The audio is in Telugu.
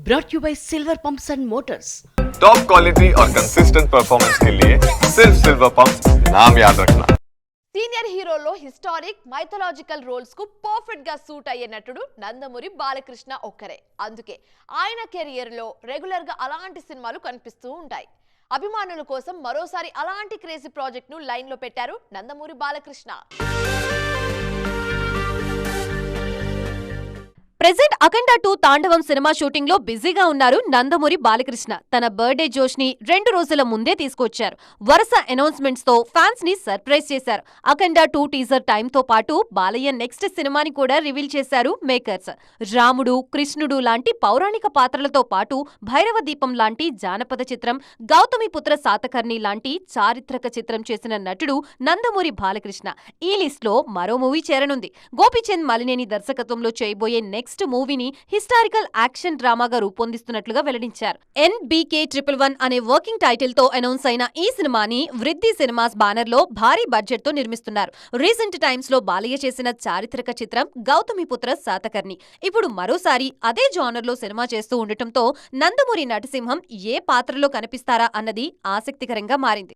brought you by Silver Pumps and Motors. Top quality और कंसिस्टेंट परफॉर्मेंस के लिए सिर्फ सिल्वर पंप्स नाम याद रखना. సీనియర్ హీరోలో హిస్టారిక్ మైథలాజికల్ రోల్స్ కు పర్ఫెక్ట్ గా సూట్ అయ్యే నటుడు నందమూరి బాలకృష్ణ ఒక్కరే. అందుకే ఆయన కెరియర్ లో రెగ్యులర్ గా అలాంటి సినిమాలు కనిపిస్తూ ఉంటాయి. అభిమానుల కోసం మరోసారి అలాంటి క్రేజీ ప్రాజెక్ట్ ను లైన్ లో పెట్టారు నందమూరి బాలకృష్ణ. ప్రెజెంట్ అఖండ 2 తాండవం సినిమా షూటింగ్ లో బిజీగా ఉన్నారు నందమూరి బాలకృష్ణ. తన బర్త్డే జోష్ ని 2 రోజుల ముందే తీసుకొచ్చారు. వరుస అనౌన్స్మెంట్స్ తో ఫ్యాన్స్ ని సర్ప్రైజ్ చేశారు. అఖండ 2 టీజర్ టైం తో పాటు బాలయ్య నెక్స్ట్ సినిమాని కూడా రివీల్ చేశారు మేకర్స్. రాముడు, కృష్ణుడు లాంటి పౌరాణిక పాత్రలతో పాటు భైరవ దీపం లాంటి జానపద చిత్రం, గౌతమిపుత్ర శాతకర్ణి లాంటి చారిత్రక చిత్రం చేసిన నటుడు నందమూరి బాలకృష్ణ. ఈ లిస్ట్ లో మరో మూవీ చేరనుంది. గోపీచంద్ మలినేని దర్శకత్వంలో చేయబోయే నెక్స్ట్ మూవీని హిస్టారికల్ యాక్షన్ డ్రామాగా రూపొందిస్తున్నట్లుగా వెల్లడించారు. NBK111 అనే వర్కింగ్ టైటిల్ తో అనౌన్స్ అయిన ఈ సినిమాని వృద్ధి సినిమాస్ బ్యానర్ లో భారీ బడ్జెట్ తో నిర్మిస్తున్నారు. రీసెంట్ టైమ్స్ లో బాలయ్య చేసిన చారిత్రక చిత్రం గౌతమిపుత్ర శాతకర్ణి ఇప్పుడు మరోసారి అదే జానర్ లో సినిమా చేస్తూ ఉండటంతో నందమూరి నటసింహం ఏ పాత్రలో కనిపిస్తారా అన్నది ఆసక్తికరంగా మారింది.